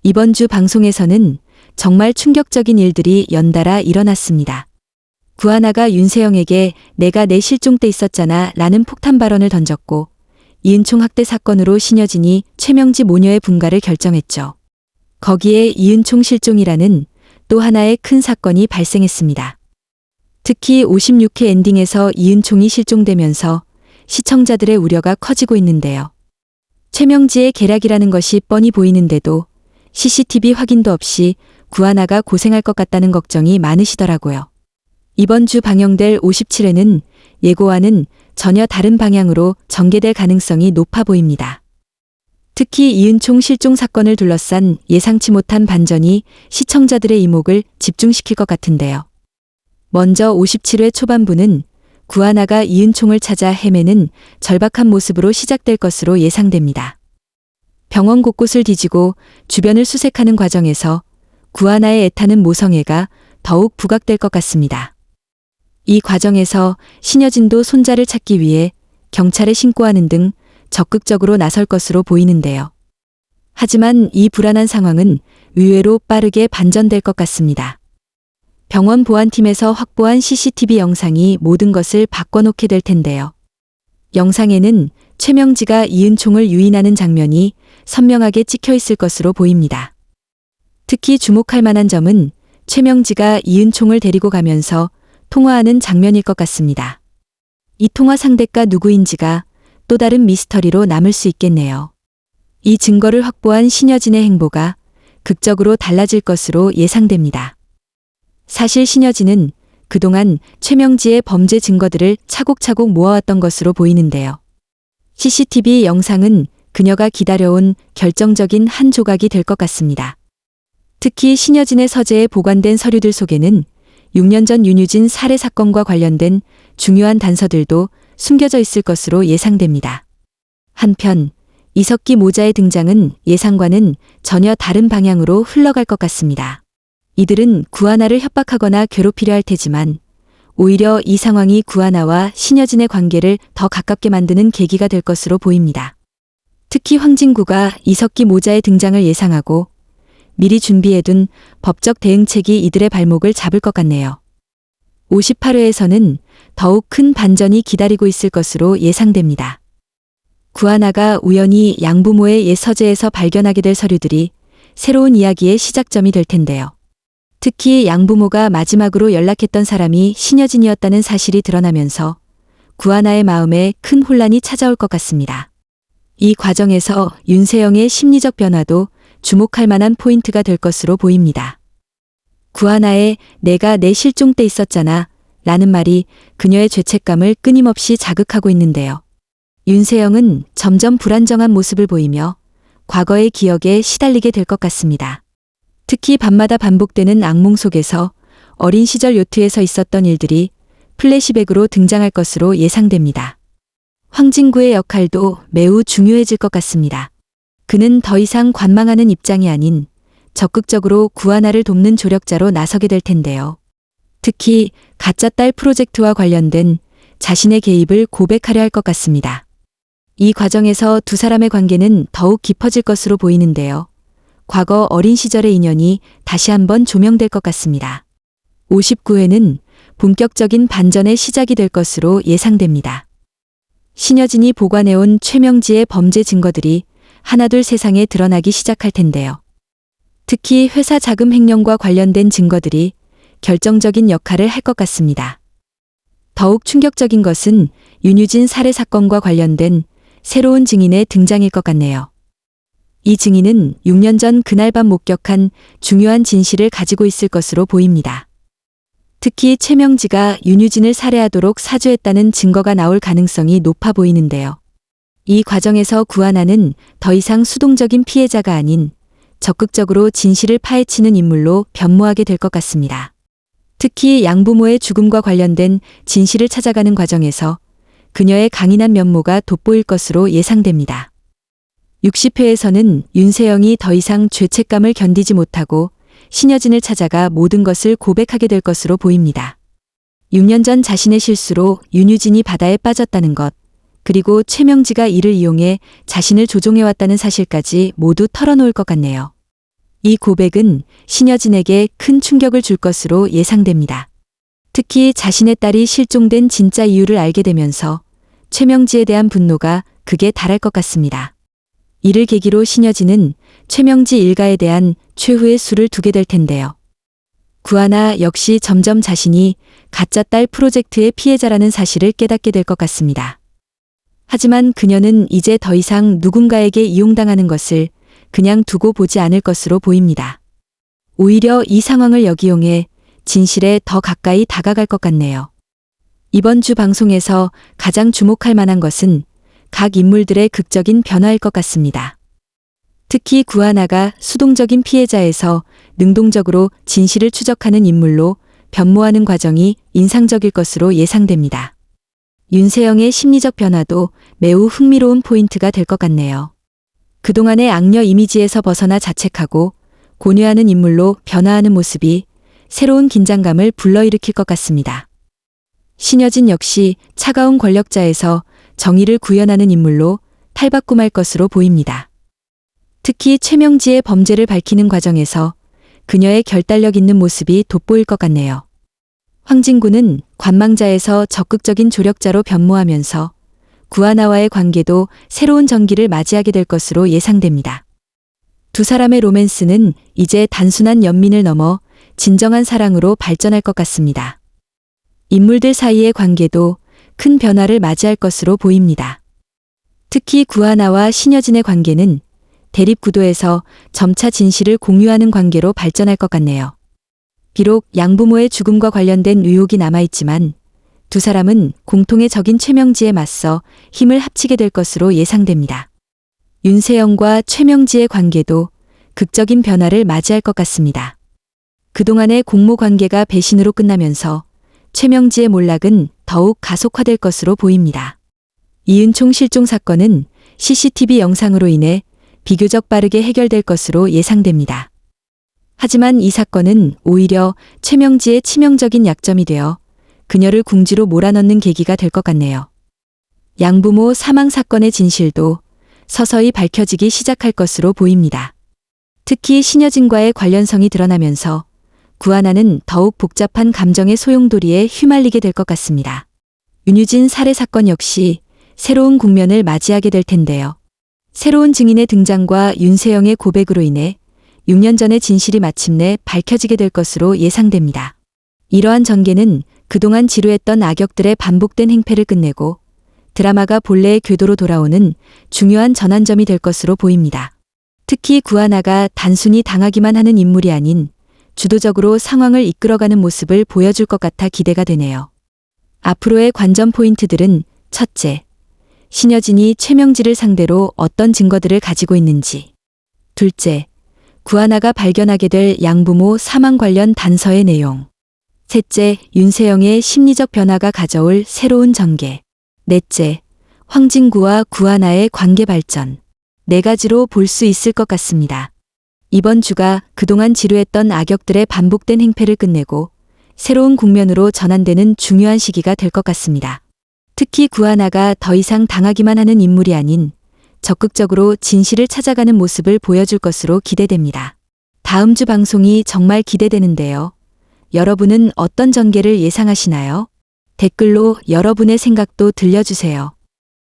이번 주 방송에서는 정말 충격적인 일들이 연달아 일어났습니다. 구하나가 윤세영에게 내가 내 실종 때 있었잖아 라는 폭탄 발언을 던졌고, 이은총 학대 사건으로 신여진이 최명지 모녀의 분가를 결정했죠. 거기에 이은총 실종이라는 또 하나의 큰 사건이 발생했습니다. 특히 56회 엔딩에서 이은총이 실종되면서 시청자들의 우려가 커지고 있는데요. 최명지의 계략이라는 것이 뻔히 보이는데도 CCTV 확인도 없이 구하나가 고생할 것 같다는 걱정이 많으시더라고요. 이번 주 방영될 57회는 예고와는 전혀 다른 방향으로 전개될 가능성이 높아 보입니다. 특히 이은총 실종 사건을 둘러싼 예상치 못한 반전이 시청자들의 이목을 집중시킬 것 같은데요. 먼저 57회 초반부는 구하나가 이은총을 찾아 헤매는 절박한 모습으로 시작될 것으로 예상됩니다. 병원 곳곳을 뒤지고 주변을 수색하는 과정에서 구하나의 애타는 모성애가 더욱 부각될 것 같습니다. 이 과정에서 신여진도 손자를 찾기 위해 경찰에 신고하는 등 적극적으로 나설 것으로 보이는데요. 하지만 이 불안한 상황은 의외로 빠르게 반전될 것 같습니다. 병원 보안팀에서 확보한 CCTV 영상이 모든 것을 바꿔놓게 될 텐데요. 영상에는 최명지가 이은총을 유인하는 장면이 선명하게 찍혀 있을 것으로 보입니다. 특히 주목할 만한 점은 최명지가 이은총을 데리고 가면서 통화하는 장면일 것 같습니다. 이 통화 상대가 누구인지가 또 다른 미스터리로 남을 수 있겠네요. 이 증거를 확보한 신여진의 행보가 극적으로 달라질 것으로 예상됩니다. 사실 신여진은 그동안 최명지의 범죄 증거들을 차곡차곡 모아왔던 것으로 보이는데요. CCTV 영상은 그녀가 기다려온 결정적인 한 조각이 될 것 같습니다. 특히 신여진의 서재에 보관된 서류들 속에는 6년 전 윤유진 살해 사건과 관련된 중요한 단서들도 숨겨져 있을 것으로 예상됩니다. 한편 이석기 모자의 등장은 예상과는 전혀 다른 방향으로 흘러갈 것 같습니다. 이들은 구하나를 협박하거나 괴롭히려 할 테지만 오히려 이 상황이 구하나와 신여진의 관계를 더 가깝게 만드는 계기가 될 것으로 보입니다. 특히 황진구가 이석기 모자의 등장을 예상하고 미리 준비해둔 법적 대응책이 이들의 발목을 잡을 것 같네요. 58회에서는 더욱 큰 반전이 기다리고 있을 것으로 예상됩니다. 구하나가 우연히 양부모의 옛 서재에서 발견하게 될 서류들이 새로운 이야기의 시작점이 될 텐데요. 특히 양부모가 마지막으로 연락했던 사람이 신여진이었다는 사실이 드러나면서 구하나의 마음에 큰 혼란이 찾아올 것 같습니다. 이 과정에서 윤세영의 심리적 변화도 주목할 만한 포인트가 될 것으로 보입니다. 구하나의 내가 내 실종 때 있었잖아 라는 말이 그녀의 죄책감을 끊임없이 자극하고 있는데요. 윤세영은 점점 불안정한 모습을 보이며 과거의 기억에 시달리게 될 것 같습니다. 특히 밤마다 반복되는 악몽 속에서 어린 시절 요트에서 있었던 일들이 플래시백으로 등장할 것으로 예상됩니다. 황진구의 역할도 매우 중요해질 것 같습니다. 그는 더 이상 관망하는 입장이 아닌 적극적으로 구하나를 돕는 조력자로 나서게 될 텐데요. 특히 가짜 딸 프로젝트와 관련된 자신의 개입을 고백하려 할 것 같습니다. 이 과정에서 두 사람의 관계는 더욱 깊어질 것으로 보이는데요. 과거 어린 시절의 인연이 다시 한번 조명될 것 같습니다. 59회는 본격적인 반전의 시작이 될 것으로 예상됩니다. 신여진이 보관해온 최명지의 범죄 증거들이 하나둘 세상에 드러나기 시작할 텐데요. 특히 회사 자금 횡령과 관련된 증거들이 결정적인 역할을 할 것 같습니다. 더욱 충격적인 것은 윤유진 살해 사건과 관련된 새로운 증인의 등장일 것 같네요. 이 증인은 6년 전 그날 밤 목격한 중요한 진실을 가지고 있을 것으로 보입니다. 특히 최명지가 윤유진을 살해하도록 사주했다는 증거가 나올 가능성이 높아 보이는데요. 이 과정에서 구하나는 더 이상 수동적인 피해자가 아닌 적극적으로 진실을 파헤치는 인물로 변모하게 될 것 같습니다. 특히 양부모의 죽음과 관련된 진실을 찾아가는 과정에서 그녀의 강인한 면모가 돋보일 것으로 예상됩니다. 60회에서는 윤세영이 더 이상 죄책감을 견디지 못하고 신여진을 찾아가 모든 것을 고백하게 될 것으로 보입니다. 6년 전 자신의 실수로 윤유진이 바다에 빠졌다는 것, 그리고 최명지가 이를 이용해 자신을 조종해왔다는 사실까지 모두 털어놓을 것 같네요. 이 고백은 신여진에게 큰 충격을 줄 것으로 예상됩니다. 특히 자신의 딸이 실종된 진짜 이유를 알게 되면서 최명지에 대한 분노가 극에 달할 것 같습니다. 이를 계기로 신여진은 최명지 일가에 대한 최후의 수를 두게 될 텐데요. 구하나 역시 점점 자신이 가짜 딸 프로젝트의 피해자라는 사실을 깨닫게 될 것 같습니다. 하지만 그녀는 이제 더 이상 누군가에게 이용당하는 것을 그냥 두고 보지 않을 것으로 보입니다. 오히려 이 상황을 역이용해 진실에 더 가까이 다가갈 것 같네요. 이번 주 방송에서 가장 주목할 만한 것은 각 인물들의 극적인 변화일 것 같습니다. 특히 구하나가 수동적인 피해자에서 능동적으로 진실을 추적하는 인물로 변모하는 과정이 인상적일 것으로 예상됩니다. 윤세영의 심리적 변화도 매우 흥미로운 포인트가 될 것 같네요. 그동안의 악녀 이미지에서 벗어나 자책하고 고뇌하는 인물로 변화하는 모습이 새로운 긴장감을 불러일으킬 것 같습니다. 신여진 역시 차가운 권력자에서 정의를 구현하는 인물로 탈바꿈할 것으로 보입니다. 특히 최명지의 범죄를 밝히는 과정에서 그녀의 결단력 있는 모습이 돋보일 것 같네요. 황진구는 관망자에서 적극적인 조력자로 변모하면서 구하나와의 관계도 새로운 전기를 맞이하게 될 것으로 예상됩니다. 두 사람의 로맨스는 이제 단순한 연민을 넘어 진정한 사랑으로 발전할 것 같습니다. 인물들 사이의 관계도 큰 변화를 맞이할 것으로 보입니다. 특히 구하나와 신여진의 관계는 대립 구도에서 점차 진실을 공유하는 관계로 발전할 것 같네요. 비록 양부모의 죽음과 관련된 의혹이 남아있지만 두 사람은 공통의 적인 최명지에 맞서 힘을 합치게 될 것으로 예상됩니다. 윤세영과 최명지의 관계도 극적인 변화를 맞이할 것 같습니다. 그동안의 공모 관계가 배신으로 끝나면서 최명지의 몰락은 더욱 가속화될 것으로 보입니다. 이은총 실종 사건은 CCTV 영상으로 인해 비교적 빠르게 해결될 것으로 예상됩니다. 하지만 이 사건은 오히려 최명지의 치명적인 약점이 되어 그녀를 궁지로 몰아넣는 계기가 될 것 같네요. 양부모 사망 사건의 진실도 서서히 밝혀지기 시작할 것으로 보입니다. 특히 신여진과의 관련성이 드러나면서 구하나는 더욱 복잡한 감정의 소용돌이에 휘말리게 될 것 같습니다. 윤유진 살해 사건 역시 새로운 국면을 맞이하게 될 텐데요. 새로운 증인의 등장과 윤세영의 고백으로 인해 6년 전의 진실이 마침내 밝혀지게 될 것으로 예상됩니다. 이러한 전개는 그동안 지루했던 악역들의 반복된 행패를 끝내고 드라마가 본래의 궤도로 돌아오는 중요한 전환점이 될 것으로 보입니다. 특히 구하나가 단순히 당하기만 하는 인물이 아닌 주도적으로 상황을 이끌어가는 모습을 보여줄 것 같아 기대가 되네요. 앞으로의 관전 포인트들은 첫째, 신여진이 최명지를 상대로 어떤 증거들을 가지고 있는지. 둘째, 구하나가 발견하게 될 양부모 사망 관련 단서의 내용. 셋째, 윤세영의 심리적 변화가 가져올 새로운 전개. 넷째, 황진구와 구하나의 관계 발전. 네 가지로 볼 수 있을 것 같습니다. 이번 주가 그동안 지루했던 악역들의 반복된 행패를 끝내고 새로운 국면으로 전환되는 중요한 시기가 될 것 같습니다. 특히 구하나가 더 이상 당하기만 하는 인물이 아닌 적극적으로 진실을 찾아가는 모습을 보여줄 것으로 기대됩니다. 다음 주 방송이 정말 기대되는데요. 여러분은 어떤 전개를 예상하시나요? 댓글로 여러분의 생각도 들려주세요.